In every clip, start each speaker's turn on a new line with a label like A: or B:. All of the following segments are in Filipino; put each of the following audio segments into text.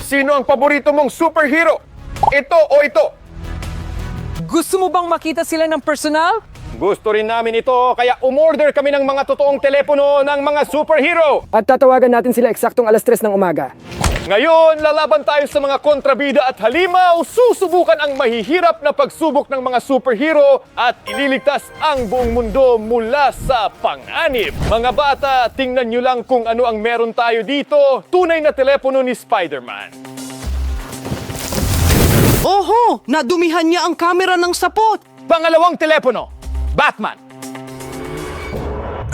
A: Sino ang paborito mong superhero? Ito o ito?
B: Gusto mo bang makita sila ng personal?
A: Gusto rin namin ito, kaya umorder kami ng mga totoong telepono ng mga superhero.
C: At tatawagan natin sila eksaktong alas 3 ng umaga.
A: Ngayon, lalaban tayo sa mga kontrabida at halimaw, susubukan ang mahihirap na pagsubok ng mga superhero at ililigtas ang buong mundo mula sa panganib. Mga bata, tingnan nyo lang kung ano ang meron tayo dito. Tunay na telepono ni Spider-Man.
D: Oho! Nadumihan niya ang kamera ng sapot!
A: Pangalawang telepono, Batman.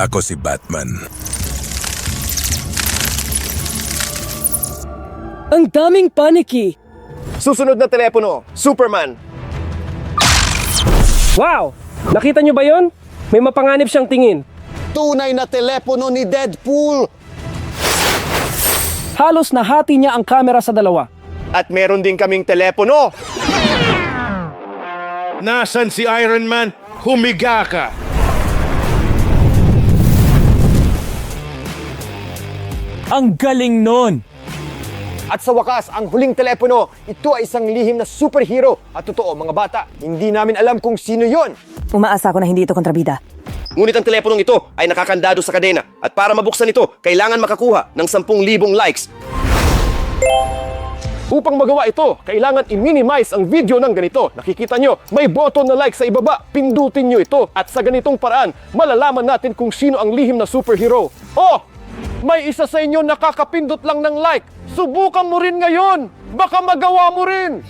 E: Ako si Batman.
C: Ang daming paniki!
A: Susunod na telepono, Superman.
F: Wow! Nakita nyo ba yon? May mapanganib siyang tingin.
G: Tunay na telepono ni Deadpool.
F: Halos nahati niya ang kamera sa dalawa.
A: At meron din kaming telepono.
H: Nasaan si Iron Man? Humiga ka!
B: Ang galing nun!
A: At sa wakas, ang huling telepono, ito ay isang lihim na superhero. At totoo, mga bata, hindi namin alam kung sino yon.
I: Umaasa ako na hindi ito kontrabida.
G: Ngunit ang teleponong ito ay nakakandado sa kadena at para mabuksan ito, kailangan makakuha ng 10,000 likes.
A: Upang magawa ito, kailangan i-minimize ang video ng ganito. Nakikita nyo, may button na like sa ibaba. Pindutin nyo ito. At sa ganitong paraan, malalaman natin kung sino ang lihim na superhero. Oh! May isa sa inyo nakakapindot lang ng like. Subukan mo rin ngayon. Baka magawa mo rin.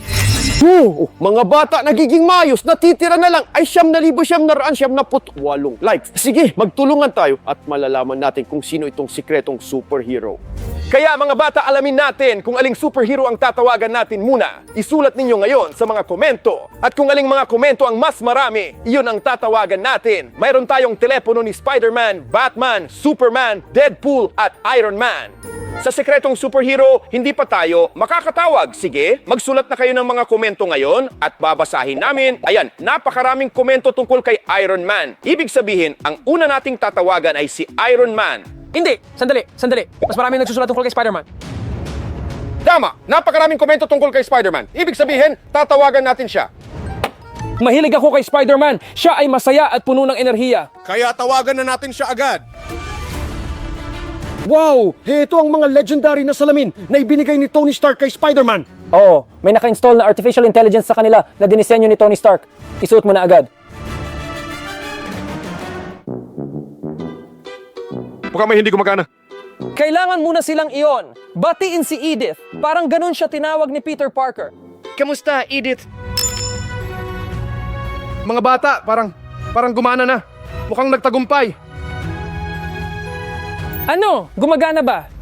A: Mga bata, nagiging mayos. Natitira na lang ay 9,998 likes. Sige, magtulungan tayo at malalaman natin kung sino itong sikretong superhero. Kaya mga bata, alamin natin kung aling superhero ang tatawagan natin muna. Isulat ninyo ngayon sa mga komento. At kung aling mga komento ang mas marami, iyon ang tatawagan natin. Mayroon tayong telepono ni Spider-Man, Batman, Superman, Deadpool at Iron Man. Sa sikretong superhero, hindi pa tayo makakatawag. Sige, magsulat na kayo ng mga komento ngayon at babasahin namin. Ayan, napakaraming komento tungkol kay Iron Man. Ibig sabihin, ang una nating tatawagan ay si Iron Man.
B: Hindi! Sandali! Mas maraming nagsusulat tungkol kay Spider-Man.
A: Tama, napakaraming komento tungkol kay Spider-Man. Ibig sabihin, tatawagan natin siya.
F: Mahilig ako kay Spider-Man. Siya ay masaya at puno ng enerhiya.
H: Kaya tawagan na natin siya agad.
C: Wow! Ito ang mga legendary na salamin na ibinigay ni Tony Stark kay Spider-Man.
F: Oo, may naka-install na artificial intelligence sa kanila na dinisenyo ni Tony Stark. Isuot mo na agad.
A: Mukhang may hindi gumagana.
B: Kailangan muna silang iyon. Batiin si Edith. Parang ganun siya tinawag ni Peter Parker.
A: Kamusta, Edith? Mga bata, parang gumana na. Mukhang nagtagumpay.
B: Ano? Gumagana ba?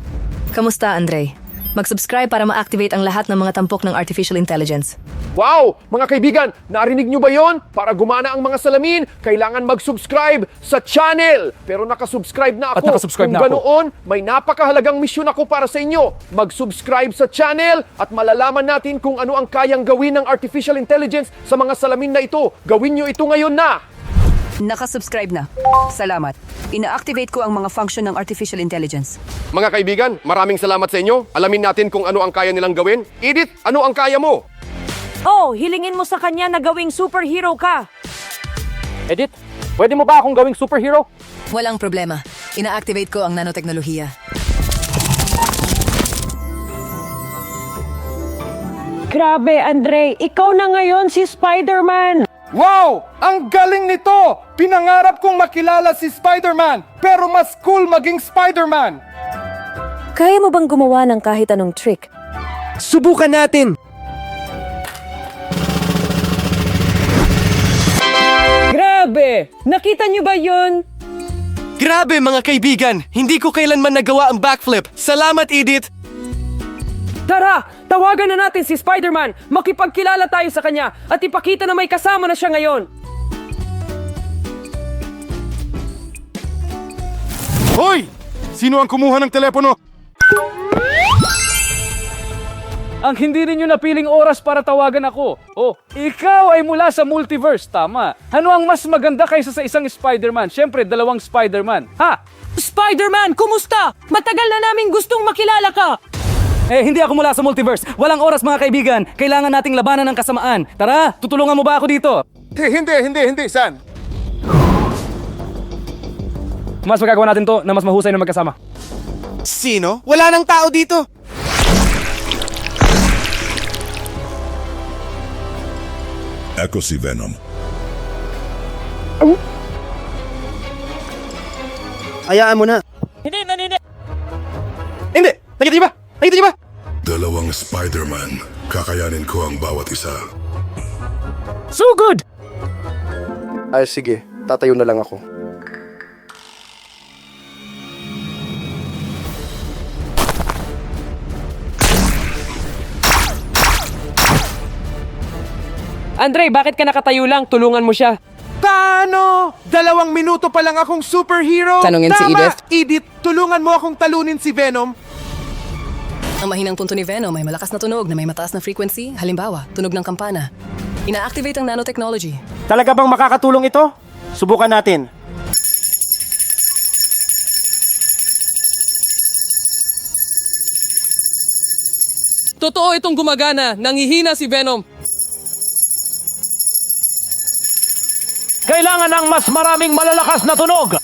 I: Kamusta, Andre? Mag-subscribe para ma-activate ang lahat ng mga tampok ng artificial intelligence.
A: Wow! Mga kaibigan, narinig nyo ba yon? Para gumana ang mga salamin, kailangan mag-subscribe sa channel. Pero nakasubscribe na ako.
B: At nakasubscribe
A: Kung
B: na ako.
A: ganoon, may napakahalagang misyon ako para sa inyo. Mag-subscribe sa channel at malalaman natin kung ano ang kayang gawin ng artificial intelligence sa mga salamin na ito. Gawin nyo ito ngayon na!
I: Nakasubscribe na. Salamat. Ina-activate ko ang mga function ng artificial intelligence.
A: Mga kaibigan, maraming salamat sa inyo. Alamin natin kung ano ang kaya nilang gawin. Edith, ano ang kaya mo?
J: Oh, hilingin mo sa kanya na gawing superhero ka.
F: Edith, pwede mo ba akong gawing superhero?
I: Walang problema. Ina-activate ko ang nanoteknolohiya.
J: Grabe, Andre. Ikaw na ngayon si Spider-Man.
H: Wow! Ang galing nito! Pinangarap kong makilala si Spider-Man, pero mas cool maging Spider-Man!
I: Kaya mo bang gumawa ng kahit anong trick?
C: Subukan natin!
B: Grabe! Nakita niyo ba yun?
D: Grabe mga kaibigan! Hindi ko kailanman nagawa ang backflip. Salamat, Edith!
B: Tara! Tawagan na natin si Spider-Man! Makipagkilala tayo sa kanya at ipakita na may kasama na siya ngayon!
H: Hoy! Sino ang kumuha ng telepono?
F: Ang hindi ninyo napiling oras para tawagan ako. Oh, ikaw ay mula sa multiverse, tama. Ano ang mas maganda kaysa sa isang Spider-Man? Siyempre, 2 Spider-Man. Ha?
J: Spider-Man, kumusta? Matagal na namin gustong makilala ka.
F: Hindi ako mula sa multiverse. Walang oras mga kaibigan. Kailangan nating labanan ng kasamaan. Tara, tutulungan mo ba ako dito?
H: Hindi, San.
F: Mas magagawa natin to na mas mahusay na magkasama.
D: Sino? Wala nang tao dito.
E: Ako si Venom.
G: Hayaan mo na.
A: Hindi!
G: Nakita niyo ba?
E: Dalawang Spider-Man. Kakayanin ko ang bawat isa.
A: So good!
G: Ay, sige. Tatayo na lang ako.
B: Andre, bakit ka nakatayo lang? Tulungan mo siya.
H: Paano? 2 minuto pa lang akong superhero.
I: Tanungin si Edith.
H: Edith, tulungan mo akong talunin si Venom.
I: Ang mahinang punto ni Venom ay malakas na tunog na may mataas na frequency, halimbawa, tunog ng kampana. Ina-activate ang nanotechnology.
C: Talaga bang makakatulong ito? Subukan natin.
B: Totoo itong gumagana. Nangihina si Venom.
A: Kailangan ng mas maraming malalakas na tunog!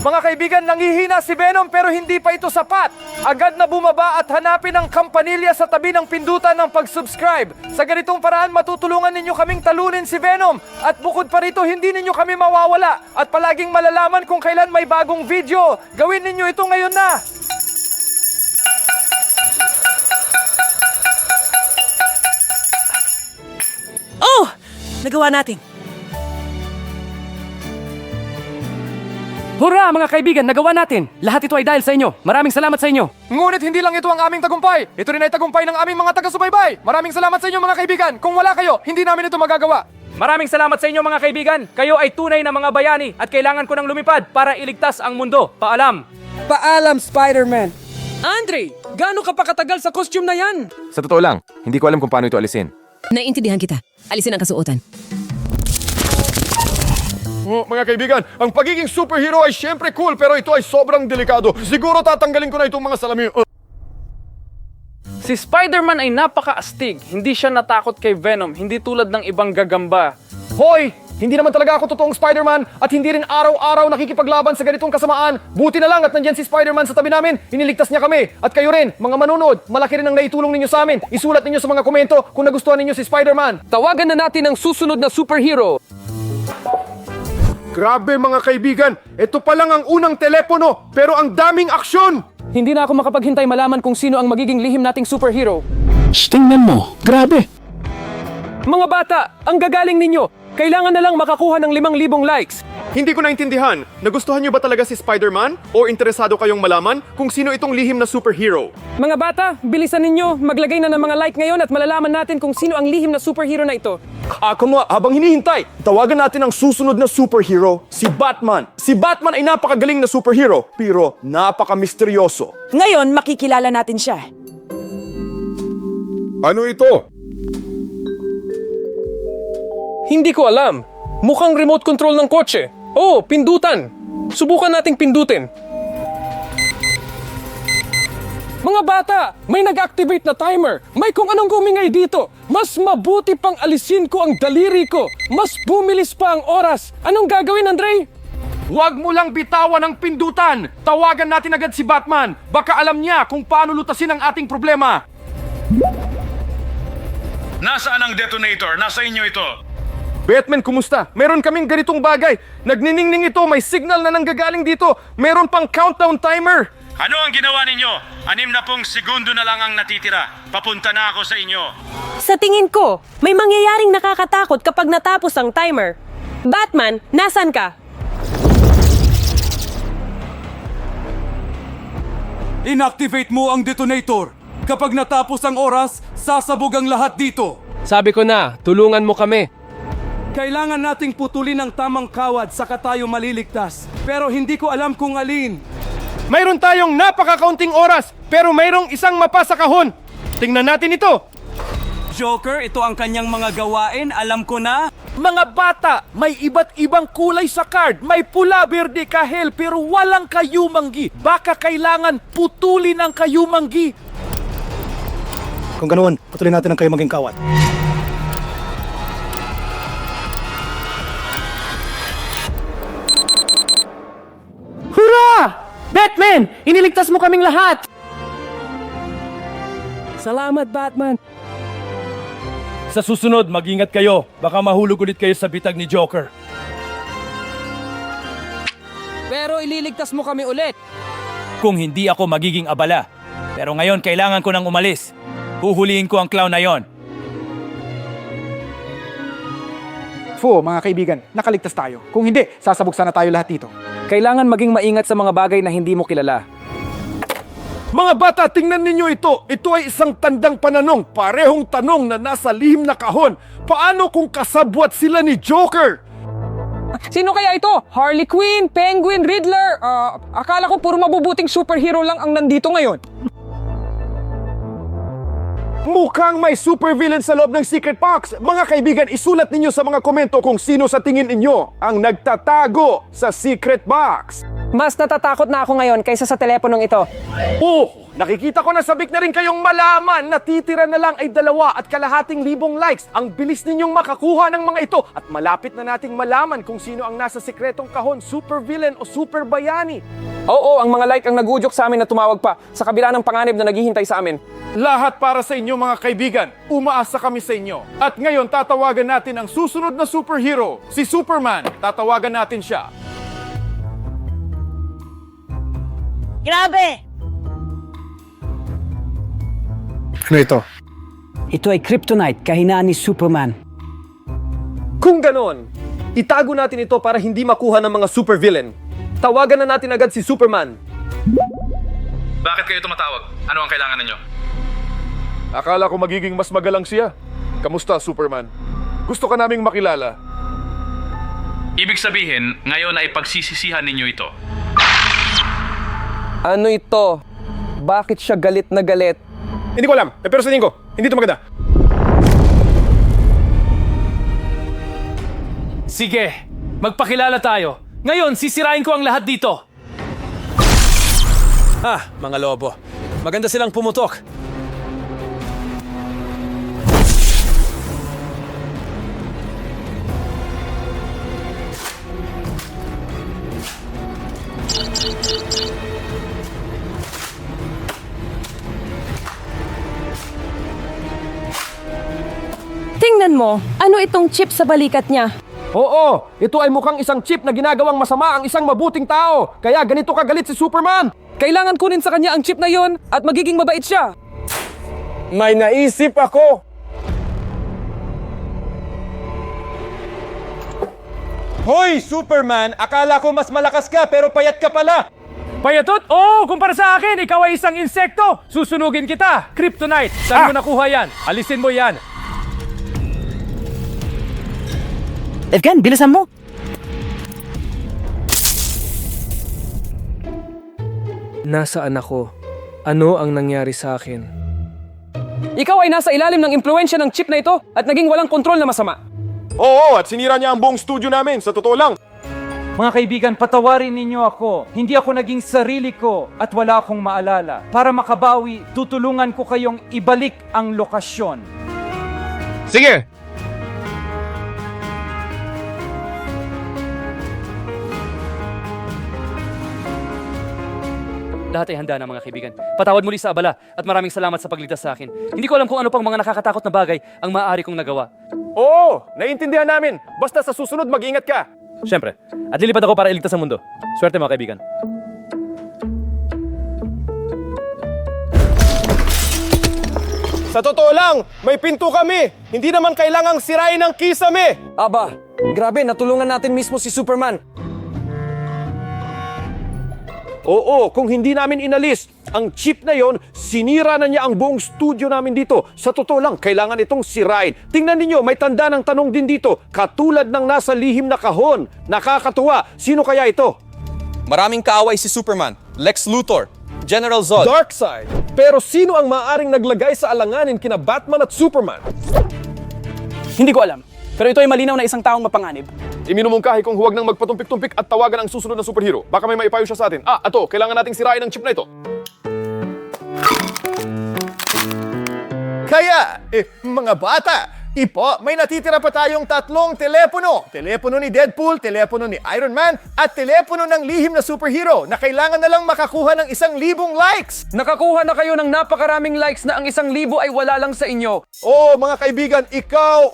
H: Mga kaibigan, nanghihina si Venom pero hindi pa ito sapat. Agad na bumaba at hanapin ang kampanilya sa tabi ng pindutan ng pag-subscribe. Sa ganitong paraan, matutulungan ninyo kaming talunin si Venom. At bukod pa rito, hindi ninyo kami mawawala. At palaging malalaman kung kailan may bagong video. Gawin ninyo ito ngayon na!
B: Oh! Nagawa natin. Hurra mga kaibigan, nagawa natin! Lahat ito ay dahil sa inyo. Maraming salamat sa inyo.
H: Ngunit hindi lang ito ang aming tagumpay. Ito rin ay tagumpay ng aming mga taga-subaybay. Maraming salamat sa inyo mga kaibigan. Kung wala kayo, hindi namin ito magagawa.
F: Maraming salamat sa inyo mga kaibigan. Kayo ay tunay na mga bayani at kailangan ko ng lumipad para iligtas ang mundo. Paalam!
B: Paalam, Spider-Man! Andre, gaano ka pa katagal sa costume na yan?
K: Sa totoo lang, hindi ko alam kung paano ito alisin.
I: Naiintindihan kita. Alisin ang kasuotan.
A: Oh, mga kaibigan, ang pagiging superhero ay syempre cool pero ito ay sobrang delikado. Siguro tatanggalin ko na itong mga salamin.
F: Si Spider-Man ay napaka-astig. Hindi siya natakot kay Venom, hindi tulad ng ibang gagamba.
A: Hoy! Hindi naman talaga ako totoong Spider-Man at hindi rin araw-araw nakikipaglaban sa ganitong kasamaan. Buti na lang at nandyan si Spider-Man sa tabi namin. Iniligtas niya kami. At kayo rin, mga manonood, malaki rin ang naitulong ninyo sa amin. Isulat ninyo sa mga komento kung nagustuhan ninyo si Spider-Man.
B: Tawagan na natin ang susunod na superhero.
H: Grabe mga kaibigan, ito pa lang ang unang telepono pero ang daming aksyon!
B: Hindi na ako makapaghintay malaman kung sino ang magiging lihim nating superhero.
C: Tingnan mo, grabe.
B: Mga bata, ang gagaling ninyo. Kailangan na lang makakuha ng 5,000 likes.
A: Hindi ko naintindihan. Nagustuhan niyo ba talaga si Spider-Man? O interesado kayong malaman kung sino itong lihim na superhero?
B: Mga bata, bilisan ninyo. Maglagay na ng mga like ngayon at malalaman natin kung sino ang lihim na superhero na ito.
A: Ako nga, habang hinihintay, tawagan natin ang susunod na superhero, si Batman. Si Batman ay napakagaling na superhero, pero napaka-misteryoso.
J: Ngayon, makikilala natin siya.
H: Ano ito?
B: Hindi ko alam. Mukhang remote control ng kotse. Oh, pindutan. Subukan nating pindutin. Mga bata, may nag-activate na timer. May kung anong gumingay dito. Mas mabuti pang alisin ko ang daliri ko. Mas bumilis pa ang oras. Anong gagawin, Andre?
H: Huwag mo lang bitawan ang pindutan! Tawagan natin agad si Batman! Baka alam niya kung paano lutasin ang ating problema!
E: Nasaan ang detonator? Nasa inyo ito.
A: Batman, kumusta? Meron kaming ganitong bagay. Nagniningning ito, may signal na nanggagaling dito. Meron pang countdown timer.
E: Ano ang ginawa ninyo? 60 segundo na lang ang natitira. Papunta na ako sa inyo.
J: Sa tingin ko, may mangyayaring nakakatakot kapag natapos ang timer. Batman, nasan ka?
F: Inactivate mo ang detonator. Kapag natapos ang oras, sasabog ang lahat dito.
B: Sabi ko na, tulungan mo kami.
F: Kailangan nating putulin ang tamang kawad saka tayo maliligtas. Pero hindi ko alam kung alin.
H: Mayroon tayong napakakaunting oras pero mayroong isang mapa sa kahon. Tingnan natin ito.
F: Joker, ito ang kanyang mga gawain. Alam ko na.
B: Mga bata, may iba't ibang kulay sa card. May pula, berde, kahel, pero walang kayumanggi. Baka kailangan putulin ang kayumanggi.
C: Kung ganoon, patuloy natin ang kayo maging kawat.
J: Hurra! Batman! Iniligtas mo kaming lahat! Salamat, Batman.
B: Sa susunod, mag-ingat kayo. Baka mahulog ulit kayo sa bitag ni Joker.
F: Pero ililigtas mo kami ulit.
B: Kung hindi ako magiging abala. Pero ngayon, kailangan ko nang umalis. Huhulihin ko ang clown na yon.
H: Mga kaibigan, nakaligtas tayo. Kung hindi, sasabog sana tayo lahat dito.
F: Kailangan maging maingat sa mga bagay na hindi mo kilala.
A: Mga bata, tingnan ninyo ito. Ito ay isang tandang pananong, parehong tanong na nasa lihim na kahon. Paano kung kasabwat sila ni Joker?
J: Sino kaya ito? Harley Quinn, Penguin, Riddler? Akala ko puro mabubuting superhero lang ang nandito ngayon.
A: Mukhang may supervillain sa loob ng Secret Box. Mga kaibigan, isulat ninyo sa mga komento kung sino sa tingin ninyo ang nagtatago sa Secret Box.
J: Mas natatakot na ako ngayon kaysa sa teleponong ito.
A: Oh, nakikita ko na sabik na rin kayong malaman. Natitira na lang ay 2,200,000 likes. Ang bilis ninyong makakuha ng mga ito. At malapit na nating malaman kung sino ang nasa sikretong kahon, supervillain o super bayani.
B: Oo, ang mga like ang nagudyok sa amin na tumawag pa sa kabila ng panganib na naghihintay sa amin.
A: Lahat para sa inyo mga kaibigan. Umaasa kami sa inyo. At ngayon tatawagan natin ang susunod na superhero, si Superman. Tatawagan natin siya.
J: Grabe!
C: Ano ito?
F: Ito ay Kryptonite, kahinaan ni Superman.
H: Kung ganon, itago natin ito para hindi makuha ng mga supervillain. Tawagan na natin agad si Superman.
E: Bakit kayo tumatawag? Ano ang kailangan ninyo?
A: Akala ko magiging mas magalang siya. Kamusta, Superman? Gusto ka naming makilala.
E: Ibig sabihin, ngayon ay pagsisisihan ninyo ito.
H: Ano ito? Bakit siya galit na galit?
A: Hindi ko alam, pero sa tingin ko, hindi ito maganda.
B: Sige, magpakilala tayo. Ngayon, sisirain ko ang lahat dito.
D: Mga lobo. Maganda silang pumutok.
J: Tingnan mo, ano itong chip sa balikat niya?
A: Oo, ito ay mukhang isang chip na ginagawang masama ang isang mabuting tao. Kaya ganito kagalit si Superman.
B: Kailangan kunin sa kanya ang chip na yon at magiging mabait siya.
A: May naisip ako.
H: Hoy, Superman! Akala ko mas malakas ka pero payat ka pala!
B: Payatot? Oo, kumpara sa akin, ikaw ay isang insekto. Susunugin kita. Kryptonite, saan mo nakuha yan? Alisin mo yan.
F: Evgen, bilisan mo.
B: Nasaan ako? Ano ang nangyari sa akin?
J: Ikaw ay nasa ilalim ng impluensya ng chip na ito at naging walang kontrol na masama.
A: Oo, at sinira niya ang buong studio namin, sa totoo lang.
F: Mga kaibigan, patawarin ninyo ako. Hindi ako naging sarili ko at wala akong maalala. Para makabawi, tutulungan ko kayong ibalik ang lokasyon.
K: Sige!
F: Lahat ay handa na mga kaibigan. Patawad muli sa abala at maraming salamat sa pagligtas sa akin. Hindi ko alam kung ano pang mga nakakatakot na bagay ang maaari kong nagawa.
A: Oo, naiintindihan namin. Basta sa susunod mag-ingat ka.
B: Siyempre, at lilipad ako para iligtas ang mundo. Swerte mga kaibigan.
A: Sa totoo lang, may pinto kami. Hindi naman kailangang sirain ang kisame.
H: Aba, grabe, natulungan natin mismo si Superman.
A: Oo, kung hindi namin inalis ang chip na yon, sinira na niya ang buong studio namin dito. Sa totoo lang, kailangan itong sirain. Tingnan ninyo, may tanda ng tanong din dito. Katulad ng nasa lihim na kahon. Nakakatuwa. Sino kaya ito?
D: Maraming kaaway si Superman. Lex Luthor, General Zod.
A: Darkseid. Pero sino ang maaaring naglagay sa alanganin kina Batman at Superman?
H: Hindi ko alam. Pero ito ay malinaw na isang taong mapanganib.
A: Iminumungkahi kong huwag nang magpatumpik-tumpik at tawagan ang susunod na superhero. Baka may maipayo siya sa atin. Ato, kailangan nating sirain ang chip na ito.
H: Kaya, mga bata, may natitira pa tayong 3 telepono. Telepono ni Deadpool, telepono ni Iron Man, at telepono ng lihim na superhero na kailangan na lang makakuha ng 1,000 likes.
J: Nakakuha na kayo ng napakaraming likes na ang 1,000 ay wala lang sa inyo.
A: Mga kaibigan, ikaw,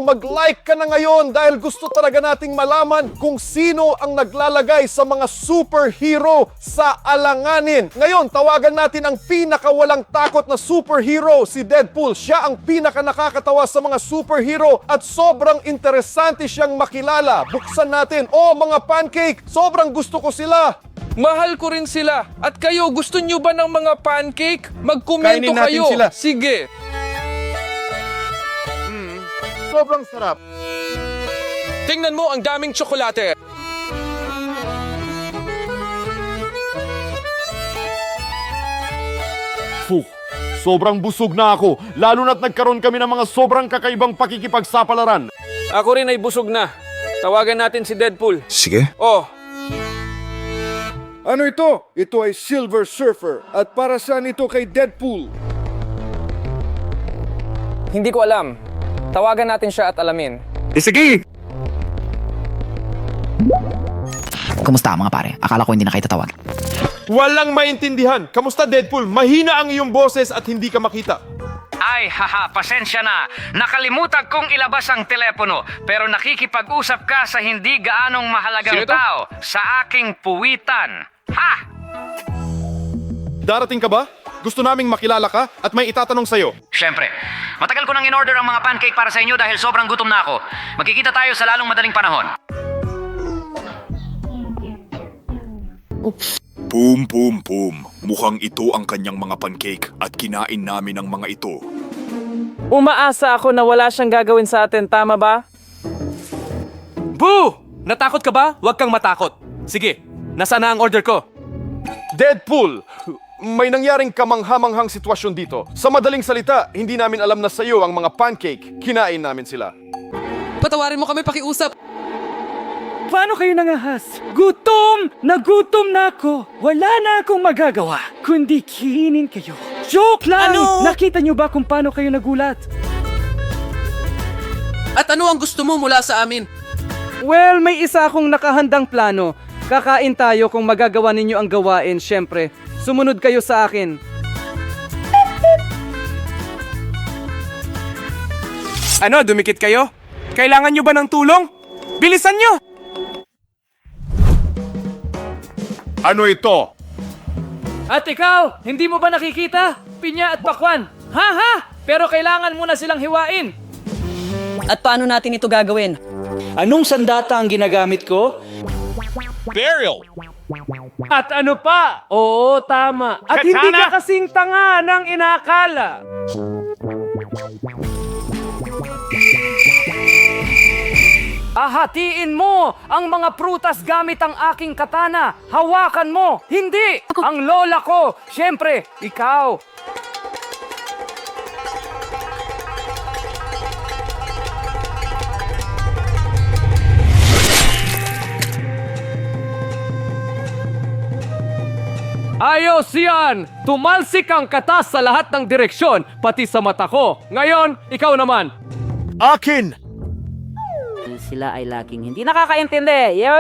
A: mag-like ka na ngayon dahil gusto talaga nating malaman kung sino ang naglalagay sa mga superhero sa alanganin. Ngayon, tawagan natin ang pinakawalang takot na superhero, si Deadpool. Siya ang pinaka nakakatawa sa mga superhero at sobrang interesante siyang makilala. Buksan natin. Mga pancake, sobrang gusto ko sila.
J: Mahal ko rin sila. At kayo, gusto nyo ba ng mga pancake? Magkomento
A: Kainin natin
J: kayo.
A: sila.
J: Sige.
A: Sobrang sarap.
J: Tingnan mo ang daming tsokolate.
A: Sobrang busog na ako, lalo na't nagkaroon kami ng mga sobrang kakaibang pakikipagsapalaran.
B: Ako rin ay busog na. Tawagan natin si Deadpool.
K: Sige.
A: Ano ito? Ito ay Silver Surfer. At para saan ito kay Deadpool?
J: Hindi ko alam. Tawagan natin siya at alamin.
K: Sige!
L: Kumusta mga pare? Akala ko hindi na kayo tatawag.
A: Walang maintindihan. Kamusta Deadpool? Mahina ang iyong boses at hindi ka makita.
E: Ay, pasensya na. Nakalimutan kong ilabas ang telepono. Pero nakikipag-usap ka sa hindi gaanong mahalagang tao sa aking puwitan.
A: Darating ka ba? Gusto naming makilala ka at may itatanong sa'yo.
E: Siyempre, matagal ko nang in-order ang mga pancake para sa inyo dahil sobrang gutom na ako. Magkikita tayo sa lalong madaling panahon.
K: Boom, boom, boom. Mukhang ito ang kanyang mga pancake at kinain namin ang mga ito.
J: Umaasa ako na wala siyang gagawin sa atin, tama ba?
D: Boo! Natakot ka ba? Huwag kang matakot. Sige, nasaan na ang order ko?
A: Deadpool! May nangyaring kamanghamanghang sitwasyon dito. Sa madaling salita, hindi namin alam na sa'yo ang mga pancake. Kinain namin sila.
I: Patawarin mo kami, pakiusap.
B: Paano kayo nangahas? Gutom! Nagutom na ako! Wala na akong magagawa, kundi kinin kayo. Joke lang! Nakita niyo ba kung paano kayo nagulat?
D: At ano ang gusto mo mula sa amin?
J: Well, may isa akong nakahandang plano. Kakain tayo kung magagawa ninyo ang gawain, syempre. Sumunod kayo sa akin.
D: Ano, dumikit kayo? Kailangan nyo ba ng tulong? Bilisan nyo!
A: Ano ito?
F: At ikaw, hindi mo ba nakikita? Pinya at pakwan. Pero kailangan mo na silang hiwain.
I: At paano natin ito gagawin?
H: Anong sandata ang ginagamit ko?
F: At ano pa? Oo, tama. At hindi ka kasing tanga ng inakala. Ahatiin mo ang mga prutas gamit ang aking katana. Hawakan mo. Hindi! Ang lola ko. Siyempre, ikaw. Ayos yan! Tumalsik ang katas sa lahat ng direksyon, pati sa mata ko. Ngayon, ikaw naman.
A: Akin!
J: Sila ay laging hindi nakakaintindi. Yo!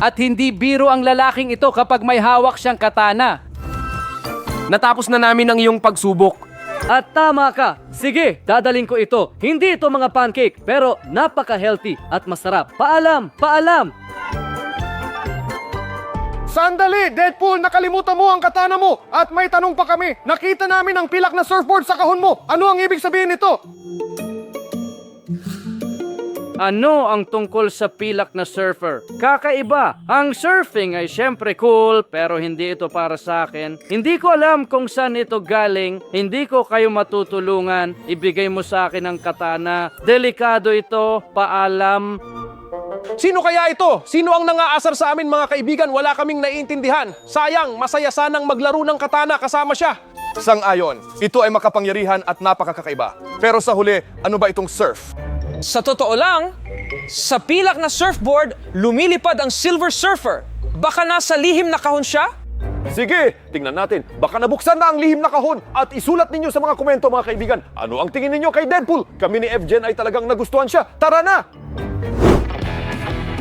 J: At hindi biro ang lalaking ito kapag may hawak siyang katana.
D: Natapos na namin ang iyong pagsubok.
J: At tama ka. Sige, dadaling ko ito. Hindi ito mga pancake, pero napaka-healthy at masarap. Paalam!
A: Sandali! Deadpool, nakalimutan mo ang katana mo! At may tanong pa kami. Nakita namin ang pilak na surfboard sa kahon mo. Ano ang ibig sabihin nito?
F: Ano ang tungkol sa pilak na surfer? Kakaiba. Ang surfing ay syempre cool, pero hindi ito para sa akin. Hindi ko alam kung saan ito galing. Hindi ko kayo matutulungan. Ibigay mo sa akin ang katana. Delikado ito. Paalam.
A: Sino kaya ito? Sino ang nangaasar sa amin mga kaibigan? Wala kaming naiintindihan. Sayang, masaya sanang maglaro ng katana kasama siya. Sang-ayon, ito ay makapangyarihan at napakakaiba. Pero sa huli, ano ba itong surf?
J: Sa totoo lang, sa pilak na surfboard, lumilipad ang Silver Surfer. Baka nasa lihim na kahon siya?
A: Sige, tingnan natin. Baka nabuksan na ang lihim na kahon at isulat ninyo sa mga komento mga kaibigan. Ano ang tingin ninyo kay Deadpool? Kami ni FGen ay talagang nagustuhan siya. Tara na!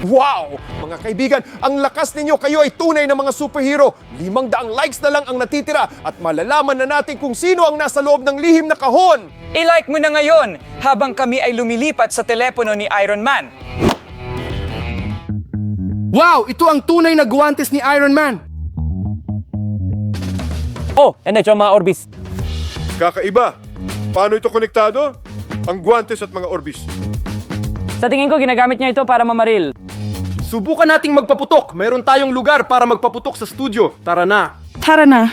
A: Wow! Mga kaibigan, ang lakas ninyo, kayo ay tunay na mga superhero. 500 likes na lang ang natitira at malalaman na natin kung sino ang nasa loob ng lihim na kahon.
J: I-like mo na ngayon habang kami ay lumilipat sa telepono ni Iron Man.
C: Wow! Ito ang tunay na guwantes ni Iron Man!
F: Oh, ito mga Orbis.
A: Kakaiba. Paano ito konektado? Ang guwantes at mga orbis.
F: Sa tingin ko, ginagamit niya ito para mamaril.
A: Subukan nating magpaputok. Meron tayong lugar para magpaputok sa studio. Tara na.
J: Tara na.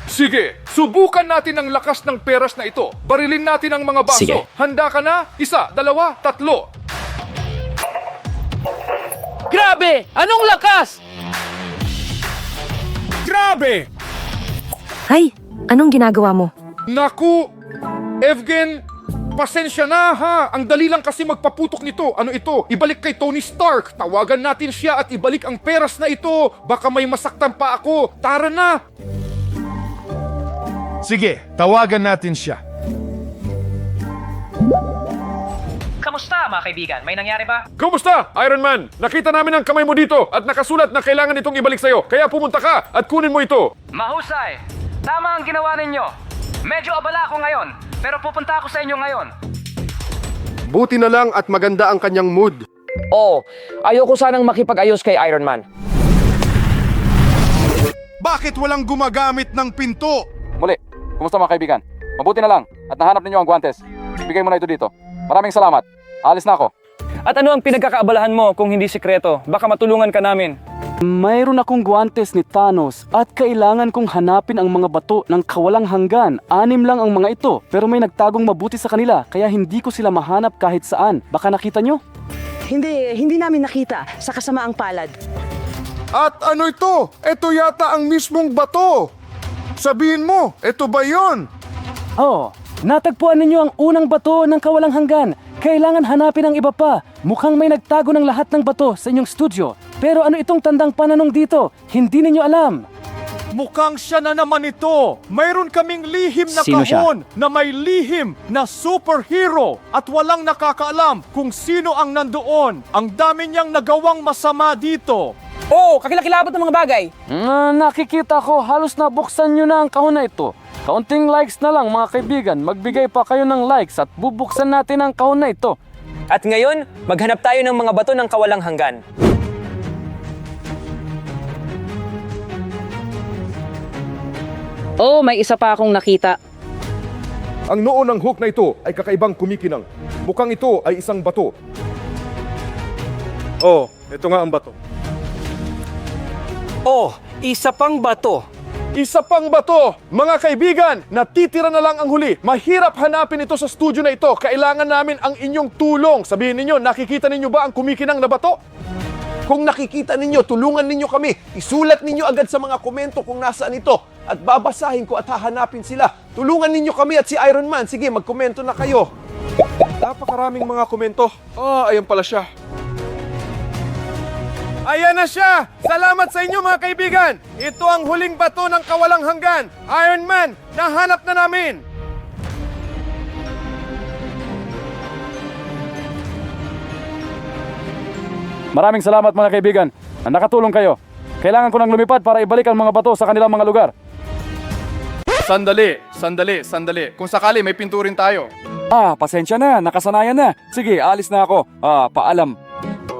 B: Sige, subukan natin ang lakas ng peras na ito. Barilin natin ang mga baso.
L: Sige.
B: Handa ka na? 1, 2, 3.
F: Grabe! Anong lakas?
B: Grabe!
M: Ay, anong ginagawa mo?
B: Naku! Evgen, pasensya na ha! Ang dali lang kasi magpaputok nito. Ano ito? Ibalik kay Tony Stark. Tawagan natin siya at ibalik ang peras na ito. Baka may masaktan pa ako. Tara na!
K: Sige, tawagan natin siya.
E: Kamusta mga kaibigan? May nangyari ba?
A: Kumusta, Iron Man? Nakita namin ang kamay mo dito at nakasulat na kailangan itong ibalik sa'yo. Kaya pumunta ka at kunin mo ito.
E: Mahusay! Tama ang ginawa ninyo. Medyo abala ako ngayon, pero pupunta ako sa inyo ngayon.
A: Buti na lang at maganda ang kanyang mood.
J: Oh, ayoko sanang makipag-ayos kay Iron Man.
K: Bakit walang gumagamit ng pinto?
F: Muli, kumusta mga kaibigan? Mabuti na lang at nahanap ninyo ang guwantes. Bigay mo na ito dito. Maraming salamat. Alis na ako. At ano ang pinagkakaabalahan mo kung hindi sikreto? Baka matulungan ka namin.
H: Mayroon akong guwantes ni Thanos at kailangan kong hanapin ang mga bato ng kawalang hanggan. 6 lang ang mga ito, pero may nagtagong mabuti sa kanila, kaya hindi ko sila mahanap kahit saan. Baka nakita nyo?
M: Hindi namin nakita sa kasamaang palad.
K: At ano ito? Ito yata ang mismong bato. Sabihin mo, ito ba yon?
H: Oh, natagpuan ninyo ang unang bato ng kawalang hanggan. Kailangan hanapin ang iba pa. Mukhang may nagtago ng lahat ng bato sa inyong studio. Pero ano itong tandang pananong dito? Hindi ninyo alam.
B: Mukhang siya na naman ito. Mayroon kaming lihim na
L: Sino
B: kahon na may lihim na superhero at walang nakakaalam kung sino ang nandoon. Ang dami niyang nagawang masama dito.
J: Oh, kakilakilabot ng mga bagay.
H: Nakikita ko halos nabuksan nyo na ang kahon na ito. Kaunting likes na lang mga kaibigan. Magbigay pa kayo ng likes at bubuksan natin ang kahon na ito.
J: At ngayon, maghanap tayo ng mga bato ng kawalang hanggan.
M: Oh, may isa pa akong nakita.
A: Ang noo ng hook na ito ay kakaibang kumikinang. Mukhang ito ay isang bato. Oh, ito nga ang bato.
J: Oh, isa pang bato.
A: Isa pang bato! Mga kaibigan, natitira na lang ang huli. Mahirap hanapin ito sa studio na ito. Kailangan namin ang inyong tulong. Sabihin ninyo, nakikita ninyo ba ang kumikinang na bato? Kung nakikita ninyo, tulungan ninyo kami. Isulat ninyo agad sa mga komento kung nasaan ito. At babasahin ko at hahanapin sila. Tulungan ninyo kami at si Iron Man. Sige, magkomento na kayo. Napakaraming mga komento. Ayan pala siya. Ayan na siya! Salamat sa inyo mga kaibigan! Ito ang huling bato ng kawalang hanggan. Iron Man, nahanap na namin!
F: Maraming salamat mga kaibigan. Nakatulong kayo. Kailangan ko nang lumipad para ibalik ang mga bato sa kanilang mga lugar.
B: Sandali. Kung sakali, may pinto rin tayo.
F: Pasensya na. Nakasanayan na. Sige, alis na ako. Paalam.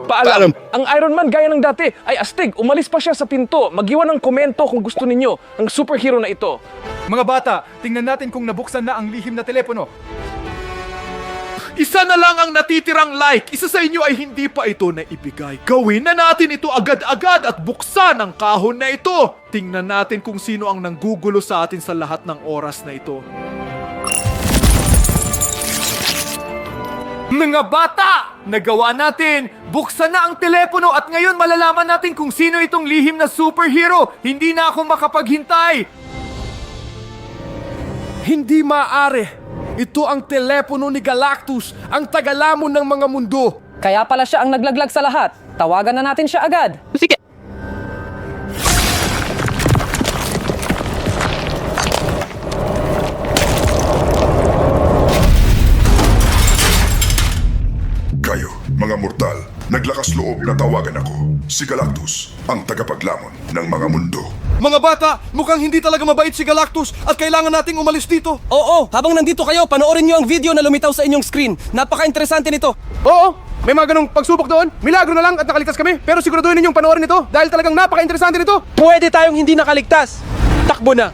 F: Paalam. Ang Iron Man gaya ng dati ay astig. Umalis pa siya sa pinto. Mag-iwan ng komento kung gusto ninyo ang superhero na ito.
B: Mga bata, tingnan natin kung nabuksan na ang lihim na telepono. Isa na lang ang natitirang like. Isa sa inyo ay hindi pa ito naibigay. Gawin na natin ito agad-agad at buksan ang kahon na ito. Tingnan natin kung sino ang nanggugulo sa atin sa lahat ng oras na ito.
H: Mga bata! Nagawa natin! Buksan na ang telepono at ngayon malalaman natin kung sino itong lihim na superhero. Hindi na ako makapaghintay!
C: Hindi maaari. Ito ang telepono ni Galactus, ang tagalamon ng mga mundo.
J: Kaya pala siya ang naglaglag sa lahat. Tawagan na natin siya agad.
D: Sige.
K: Kayo, mga mortal, naglakas loob na tawagan ako. Si Galactus, ang tagapaglamon ng mga mundo.
C: Mga bata, mukhang hindi talaga mabait si Galactus at kailangan nating umalis dito.
D: Oo, habang nandito kayo, panoorin nyo ang video na lumitaw sa inyong screen. Napaka-interesante nito.
C: Oo, may mga ganong pagsubok doon. Milagro na lang at nakaligtas kami. Pero siguraduhin ninyong panoorin ito dahil talagang napaka-interesante nito.
D: Pwede tayong hindi nakaligtas. Takbo na.